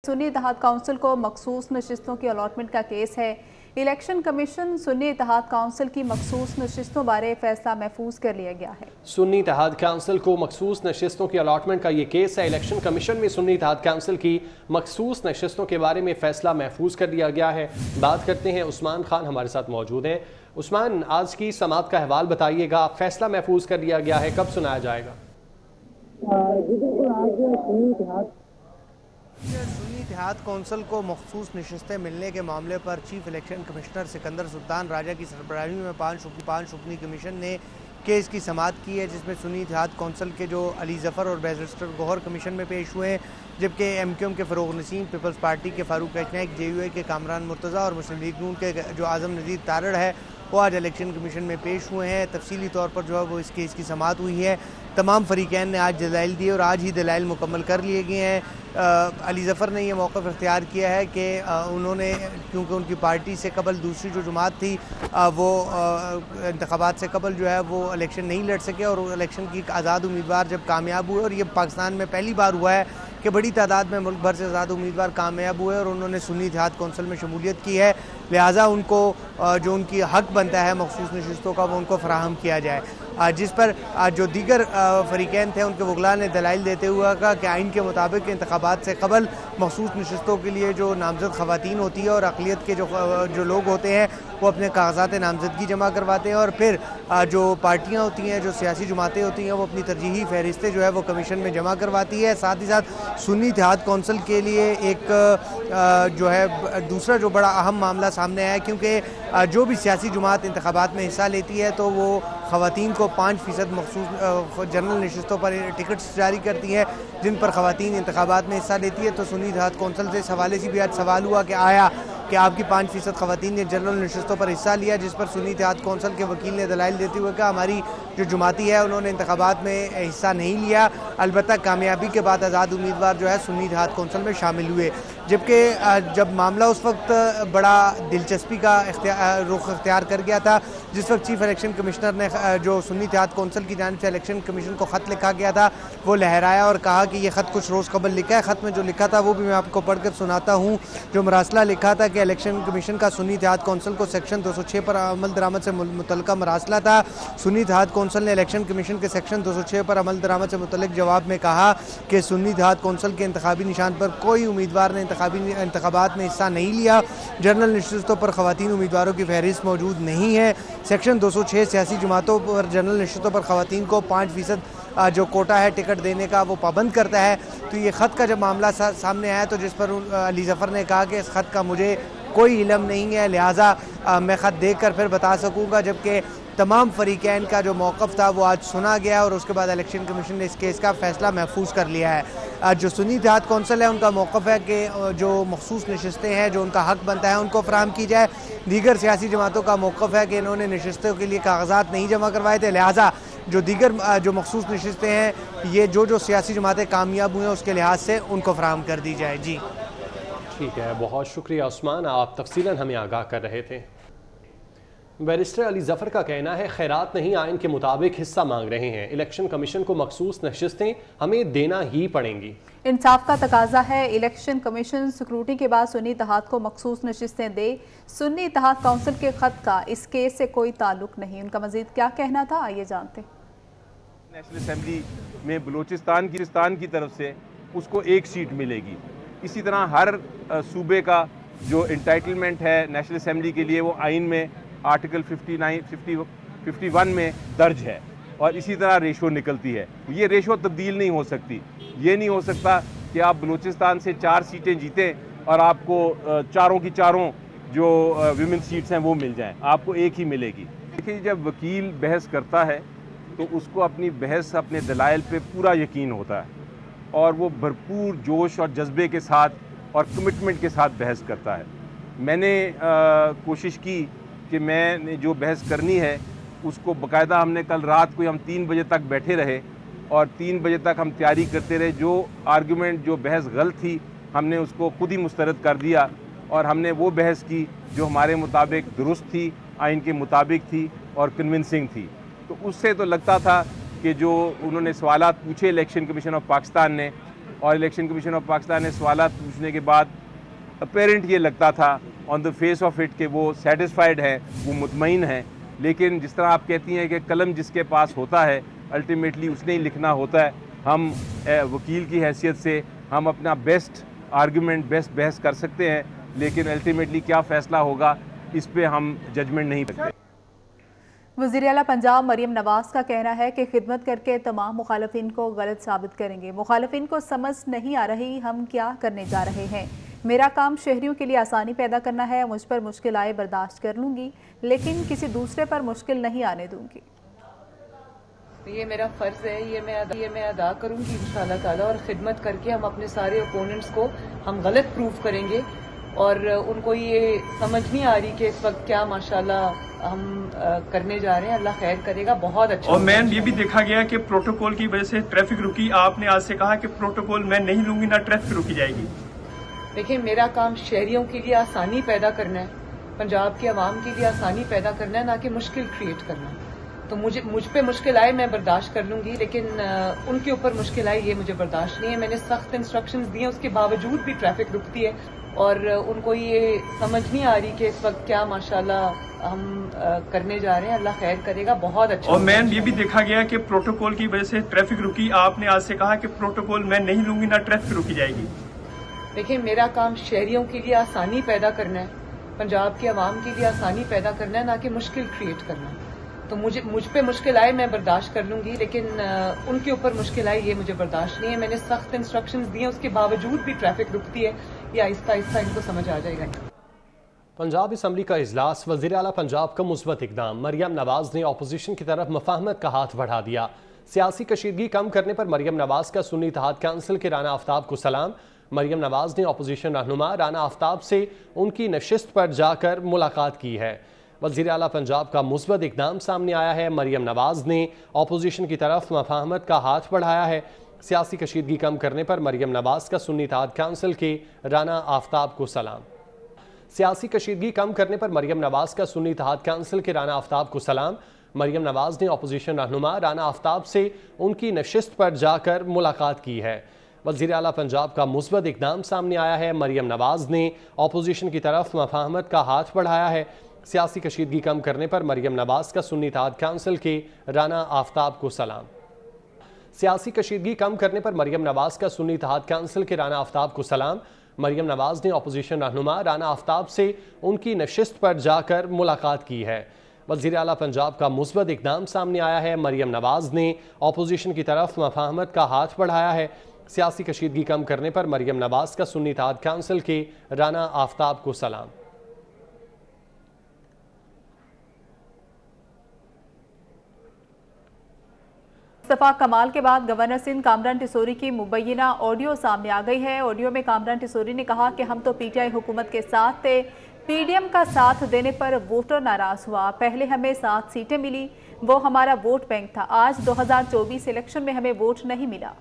सुन्नी इत्तेहाद council को मखसूस नशिस्तों की अलॉटमेंट का केस है। इलेक्शन कमीशन सुन्नी इत्तेहाद काउंसिल की मखसूस नशिस्तों बारे फैसला महफूज कर लिया गया है। सुन्नी इत्तेहाद काउंसिल को मखसूस नशिस्तों की अलॉटमेंट का ये केस है। इलेक्शन कमीशन में सुन्नी इत्तेहाद काउंसिल की मखसूस नशिस्तों के बारे में फैसला महफूज कर लिया गया है। बात करते हैं, उस्मान खान हमारे साथ मौजूद हैं। उस्मान, आज की समाअत का अहवाल बताइएगा। फैसला महफूज कर लिया गया है, कब सुनाया जाएगा? सुन्नी इत्तेहाद कौंसिल को मखसूस नशिस्तें मिलने के मामले पर chief election commissioner Sikandar Sultan Raja की सरबराही में पाँच रुकनी कमीशन ने केस की समाअत की है, जिसमें सुन्नी इत्तेहाद कौंसिल के जो अली ज़फ़र और बैरिस्टर गौहर कमीशन में पेश हुए हैं, जबकि MQM के फ़रोग़ नसीम, पीपल्स पार्टी के फ़ारूक अशनाक, JUA के कामरान मुर्तज़ा और मुस्लिम लीग नून के जो आज़म नज़ीर तारड़ है वो आज इलेक्शन कमीशन में पेश हुए हैं। तफसीली तौर पर जो है वो इस केस की समाअत हुई है। तमाम फ़रीक़ैन ने आज दलाइल दिए और आज ही दलाइल मुकम्मल कर लिए गए हैं। अली ज़फ़र ने यह मौक़िफ़ इख्तियार किया है कि उन्होंने, क्योंकि उनकी पार्टी से कबल दूसरी जो जमात थी वो इंतख़ाबात से कबल जो है वो इलेक्शन नहीं लड़ सके और इलेक्शन की आज़ाद उम्मीदवार जब कामयाब हुए, और ये पाकिस्तान में पहली बार हुआ है कि बड़ी तादाद में मुल्क भर से आज़ाद उम्मीदवार कामयाब हुए और उन्होंने सुन्नी इत्तेहाद कौंसिल में शमूलियत की है, लिहाजा उनको जो उनकी हक़ बनता है मखसूस नशिस्तों का वो उनको फ़राहम किया जाए। जिस पर जो दीगर फ़रीक़ैन थे उनके वकला ने दलाइल देते हुए कहा कि आइन के मुताबिक इंतख़ाबात से कबल मखसूस नशिस्तों के लिए जो नामज़द ख़वातीन होती है और अक़लियत के जो लोग होते हैं वो अपने कागज़ात नामज़दगी जमा करवाते हैं, और फिर जो पार्टियाँ होती हैं, जो सियासी जमातें होती हैं, वो अपनी तरजीही फ़हरिस्तें जो है वो कमीशन में जमा करवाती है। साथ ही साथ सुन्नी इत्तेहाद कौंसिल के लिए एक जो है दूसरा जो बड़ा अहम मामला सामने आया है, क्योंकि जो भी सियासी जमात इंतख़ाबात में हिस्सा लेती है तो वो ख़वातीन को 5% मखसूस जनरल नशिस्तों पर टिकट्स जारी करती है, जिन पर ख़वातीन इंतख़ाबात में हिस्सा लेती है। तो सुन्नी इत्तेहाद कौंसिल से इस हवाले से भी आज सवाल हुआ कि आया कि आपकी 5% ख़वातीन ने जनरल नशिस्तों पर हिस्सा लिया, जिस पर सुन्नी इत्तेहाद कौंसिल के वकील ने दलाइल देते हुए कहा हमारी जो जमाती है उन्होंने इंतख़ाबात में हिस्सा नहीं लिया, अलबत्ता कामयाबी के बाद आज़ाद उम्मीदवार जो है सुन्नी इत्तेहाद कौंसिल में शामिल हुए। जबकि जब मामला उस वक्त बड़ा दिलचस्पी का रुख इख्तियार कर गया था, जिस वक्त चीफ इलेक्शन कमिश्नर ने जो सुन्नी इत्तेहाद कौंसिल की जानिब से इलेक्शन कमीशन को ख़त लिखा गया था वो लहराया और कहा कि ये ख़त कुछ रोज़ कबल लिखा है। ख़त में जो लिखा था वो भी मैं आपको पढ़ कर सुनाता हूँ। जो मरासला लिखा था कि इलेक्शन कमीशन का सुन्नी इत्तेहाद कौंसिल को सेक्शन 206 पर अमल दरामद से मुतल्लिका मरासला था। सुन्नी इत्तेहाद कौंसिल ने इलेक्शन कमीशन के सेक्शन 206 पर अमल दरामद से मुतल्लिक जवाब में कहा कि सुन्नी इत्तेहाद कौंसिल के इंतखाबी निशान पर कोई उम्मीदवार ने इंतखाबात में हिस्सा नहीं लिया। जनरल नशिस्तों पर ख़वातीन उम्मीदवारों की फहरिस्त मौजूद नहीं है। सेक्शन 206 सियासी जमातों पर जनरल नशिस्तों पर ख़वातीन को 5% जो कोटा है टिकट देने का वो पाबंद करता है। तो ये ख़त का जब मामला सामने आया तो जिस पर अली ज़फ़र ने कहा कि इस ख़त का मुझे कोई इल्म नहीं है, लिहाजा मैं ख़त देख कर फिर बता सकूँगा, जबकि तमाम फ़रीक़ैन का जो मौक़िफ़ था वो आज सुना गया और उसके बाद इलेक्शन कमीशन ने इस केस का फ़ैसला महफूज कर लिया है। जो सुन्नी इत्तेहाद कौंसिल है उनका मौक़िफ़ है कि जो मखसूस नशिस्तें हैं जो उनका हक़ बनता है उनको फ़राहम की जाए। दीगर सियासी जमातों का मौक़िफ़ है कि इन्होंने नशिस्तों के लिए कागज़ात नहीं जमा करवाए थे, लिहाजा जो दीगर जो मखसूस नशिस्तें हैं ये जो सियासी जमातें कामयाब हुई हैं उसके लिहाज से उनको फ़राहम कर दी जाए। जी ठीक है, बहुत शुक्रिया उस्मान, आप तफसीलन हमें आगाह कर रहे थे। बैरिस्टर अली ज़फ़र का कहना है खैरात नहीं आइन के मुताबिक हिस्सा मांग रहे हैं, इलेक्शन कमीशन को मखसूस नशिस्तें हमें देना ही पड़ेंगी। इंसाफ का तकाजा है, इलेक्शन कमीशन सिक्योरिटी के बाद सुन्नी इत्तेहाद को मखसूस नशिस्तें दे। सुन्नी इत्तेहाद काउंसिल के ख़त का इस केस से कोई ताल्लुक नहीं। उनका मज़ीद क्या कहना था, आइए जानते। नेशनल असम्बली में बलूचिस्तान की तरफ से उसको एक सीट मिलेगी। इसी तरह हर सूबे का जो इंटाइटलमेंट है नेशनल असम्बली के लिए वो आइन में आर्टिकल 51 में दर्ज है और इसी तरह रेशो निकलती है। ये रेशो तब्दील नहीं हो सकती। ये नहीं हो सकता कि आप बलूचिस्तान से 4 सीटें जीतें और आपको चारों की चारों जो विमेन सीट्स हैं वो मिल जाएं, आपको एक ही मिलेगी। देखिए, जब वकील बहस करता है तो उसको अपनी बहस, अपने दलाइल पे पूरा यकीन होता है और वो भरपूर जोश और जज्बे के साथ और कमिटमेंट के साथ बहस करता है। मैंने कोशिश की कि मैंने जो बहस करनी है उसको बाकायदा, हमने कल रात को हम 3 बजे तक बैठे रहे और 3 बजे तक हम तैयारी करते रहे। जो आर्गूमेंट, जो बहस गलत थी हमने उसको खुद ही मुस्तरद कर दिया और हमने वो बहस की जो हमारे मुताबिक दुरुस्त थी, आइन के मुताबिक थी और कन्विंसिंग थी। तो उससे तो लगता था कि जो उन्होंने सवालात पूछे इलेक्शन कमीशन ऑफ पाकिस्तान ने और इलेक्शन कमीशन ऑफ पाकिस्तान ने सवालात पूछने के बाद अपेरेंट ये लगता था on the face of it कि वो सेटिस्फाइड है, वो मुतमईन है। लेकिन जिस तरह आप कहती हैं कि कलम जिसके पास होता है अल्टीमेटली उसने ही लिखना होता है। हम वकील की हैसियत से हम अपना बेस्ट आर्गूमेंट, बेस्ट बहस कर सकते हैं, लेकिन अल्टीमेटली क्या फ़ैसला होगा इस पे हम जजमेंट नहीं सकते। वज़ीर आला पंजाब मरियम नवाज़ का कहना है कि खिदमत करके तमाम मुखालफिन को गलत साबित करेंगे। मुखालफिन को समझ नहीं आ रही हम क्या करने जा रहे हैं। मेरा काम शहरियों के लिए आसानी पैदा करना है। मुझ पर मुश्किल आए बर्दाश्त कर लूँगी, लेकिन किसी दूसरे पर मुश्किल नहीं आने दूँगी। ये मेरा फ़र्ज़ है, ये मैं अदा करूँगी इंशाअल्लाह ताला। और ख़िदमत करके हम अपने सारे ओपोनेंट्स को हम गलत प्रूफ करेंगे। और उनको ये समझ नहीं आ रही कि इस वक्त क्या माशाल्लाह हम करने जा रहे हैं। अल्लाह खैर करेगा, बहुत अच्छा। और मैम ये भी देखा गया कि प्रोटोकॉल की वजह से ट्रैफिक रुकी। आपने आज से कहा कि प्रोटोकॉल मैं नहीं लूंगी, ना ट्रैफिक रुकी जाएगी। देखिए, मेरा काम शहरियों के लिए आसानी पैदा करना है, पंजाब के अवाम के लिए आसानी पैदा करना है, ना कि मुश्किल क्रिएट करना है। तो मुझ पे मुश्किल आए मैं बर्दाश्त कर लूंगी, लेकिन उनके ऊपर मुश्किल आए ये मुझे बर्दाश्त नहीं है। मैंने सख्त इंस्ट्रक्शंस दिए, उसके बावजूद भी ट्रैफिक रुकती है। और उनको ये समझ नहीं आ रही कि इस वक्त क्या माशाल्लाह हम करने जा रहे हैं। अल्लाह खैर करेगा, बहुत अच्छा। और मैम ये भी देखा गया कि प्रोटोकॉल की वजह से ट्रैफिक रुकी। आपने आज से कहा कि प्रोटोकॉल मैं नहीं लूंगी, ना ट्रैफिक रुकी जाएगी। देखिए, मेरा काम शहरियों के लिए आसानी पैदा करना है, पंजाब के अवाम के लिए आसानी पैदा करना है, ना कि मुश्किल क्रिएट करना है। तो मुझ पे मुश्किल आए मैं बर्दाश्त कर लूंगी, लेकिन उनके ऊपर मुश्किल आए ये मुझे बर्दाश्त नहीं है। मैंने सख्त इंस्ट्रक्शंस दिए, उसके बावजूद भी ट्रैफिक रुकती है। ये आहिस्ता आहिस्ता इनको समझ आ जाएगा। पंजाब असम्बली का इजलास। वज़ीर आला पंजाब का मुस्बत इक़दाम। मरियम नवाज़ ने अपोजिशन की तरफ मुफाहमत का हाथ बढ़ा दिया। सियासी कशीदगी कम करने पर मरियम नवाज़ का सुन्नी इत्तेहाद काउंसिल के राना आफ्ताब को सलाम। मरियम नवाज़ ने अपोजिशन रहनुमा राना आफ्ताब से उनकी नशिस्त पर जाकर मुलाकात की है। वज़ीर आला पंजाब का मुस्बत इक़दाम सामने आया है। मरियम नवाज़ ने अपोजिशन की तरफ मुफाहमत का हाथ बढ़ाया है। सियासी कशीदगी कम करने पर मरियम नवाज़ का सुन्नी इत्तेहाद काउंसिल के राना आफ्ताब को सलाम। सियासी कशीदगी कम करने पर मरियम नवाज़ का सुन्नी इत्तेहाद काउंसिल के राना आफ्ताब को सलाम। मरियम नवाज़ ने अपोजिशन रहनुमा राना आफ्ताब से उनकी नशिस्त पर जाकर मुलाकात की है। वज़ीर आला पंजाब का मुस्बत इक़दाम सामने आया है। मरियम नवाज़ ने अपोजिशन की तरफ मुफाहमत का हाथ बढ़ाया है। सियासी कशीदगी कम करने पर मरियम नवाज़ का सुन्नी इत्तेहाद काउंसिल के राना आफ्ताब को सलाम। सियासी कशीदगी कम करने पर मरियम नवाज़ का सुन्नी इत्तेहाद काउंसिल के राना आफ्ताब को सलाम। मरियम नवाज़ ने अपोजिशन रहनुमा राना आफ्ताब से उनकी नशिस्त पर जाकर मुलाकात की है। वज़ीर आला पंजाब का मुस्बत इक़दाम सामने आया है। मरियम नवाज़ ने अपोजिशन की तरफ मुफाहमत का हाथ बढ़ाया है। सियासी कशीदगी कम करने पर मरियम नवाज़ का सुन्नी इत्तेहाद काउंसिल के राना आफ्ताब को सलाम। मुस्तफा कमाल के बाद गवर्नर सिंध कामरान टिसोरी की मुबैना ऑडियो सामने आ गई है। ऑडियो में कामरान टिसोरी ने कहा कि हम तो पीटीआई हुकूमत के साथ थे, पीडीएम का साथ देने पर वोटर नाराज हुआ। पहले हमें 7 सीटें मिली, वो हमारा वोट बैंक था। आज 2024 इलेक्शन में हमें वोट नहीं मिला।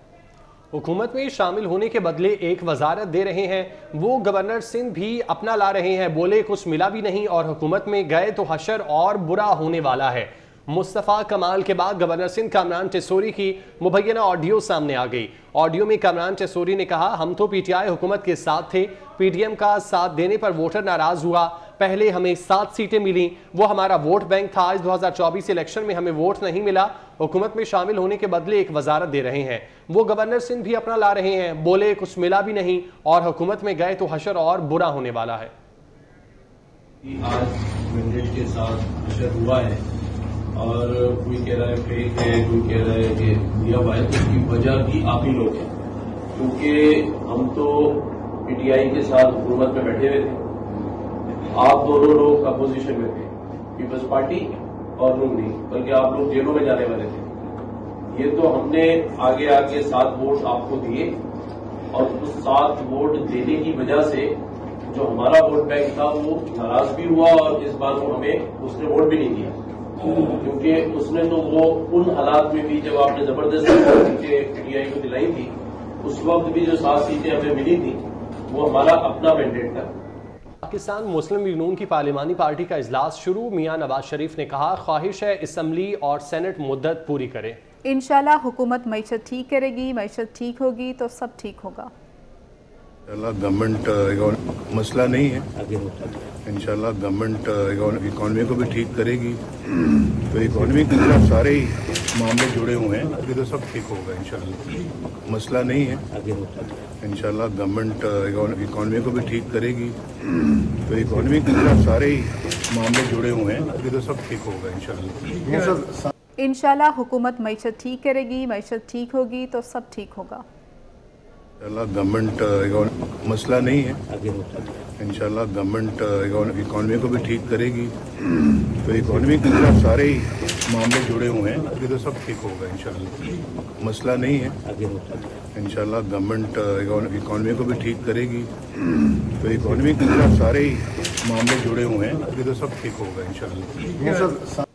हुकूमत में शामिल होने के बदले एक वजारत दे रहे हैं, वो गवर्नर सिंध भी अपना ला रहे हैं। बोले कुछ मिला भी नहीं और हुकूमत में गए तो हशर और बुरा होने वाला है। मुस्तफा कमाल के बाद गवर्नर सिंध कामरान टिसोरी की मुबैना ऑडियो सामने आ गई। ऑडियो में कामरान टिसोरी ने कहा, हम तो पीटीआई हुकूमत के साथ थे, पीडीएम का साथ देने पर वोटर नाराज हुआ। पहले हमें 7 सीटें मिली, वो हमारा वोट बैंक था। आज 2024 इलेक्शन में हमें वोट नहीं मिला। हुकूमत में शामिल होने के बदले एक वजारत दे रहे हैं, वो गवर्नर सिंध भी अपना ला रहे हैं। बोले कुछ मिला भी नहीं और हुकूमत में गए तो हशर और बुरा होने वाला है। आज मैंडेट के साथ हशर हुआ है और कोई कह रहा है फेक है, कोई कह रहा है कि दिया हुआ है। उसकी वजह भी आप ही लोग हैं, क्योंकि हम तो पीटीआई के साथ हुकूमत में बैठे हुए थे। आप दोनों लोग अपोजिशन में थे, पीपल्स पार्टी और नून नहीं, बल्कि आप लोग जेलों में जाने वाले थे। ये तो हमने आगे आगे 7 वोट आपको दिए और उस 7 वोट देने की वजह से जो हमारा वोट बैंक था वो नाराज भी हुआ और इस बार वो हमें उसने वोट भी नहीं दिया, क्योंकि उसने तो वो उन हालात में भी जब आपने जबरदस्ती सीटें पीटीआई को दिलाई थी, उस वक्त भी जो 7 सीटें हमें मिली थी वो हमारा अपना मैंडेट था। पाकिस्तान मुस्लिम लीग नून की पार्लिमानी पार्टी का इजलास शुरू। मियां नवाज शरीफ ने कहा, ख्वाहिश है असम्बली और सेनेट मुद्दत पूरी करे। इंशाल्लाह हुकूमत मईशत ठीक करेगी, मईशत ठीक होगी तो सब ठीक होगा। गवर्नमेंट मसला नहीं है, इंशाल्लाह गवर्नमेंट इकॉनमी को भी ठीक करेगी। तो इकॉनमी के साथ सारे ही मामले जुड़े हुए हैं, आगे तो सब ठीक होगा इंशाल्लाह। मसला नहीं है, इंशाल्लाह गवर्नमेंट इकॉनमी को भी ठीक करेगी। तो इकॉनमी के साथ सारे ही मामले जुड़े हुए हैं, आगे तो सब ठीक होगा इंशाल्लाह। इंशाल्लाह हुकूमत मईशत ठीक करेगी, मईशत ठीक होगी तो सब ठीक होगा। गवर्नमेंट मसला नहीं है, इंशाल्लाह गवर्नमेंट इकॉनमी को भी ठीक करेगी। तो इकॉनमी के साथ सारे ही मामले जुड़े हुए हैं, आगे तो सब ठीक होगा इंशाल्लाह। मसला नहीं है, इंशाल्लाह गवर्नमेंट इकॉनमी को भी ठीक करेगी। तो इकॉनमी के साथ सारे ही मामले जुड़े हुए हैं, आगे तो सब ठीक होगा इंशाल्लाह।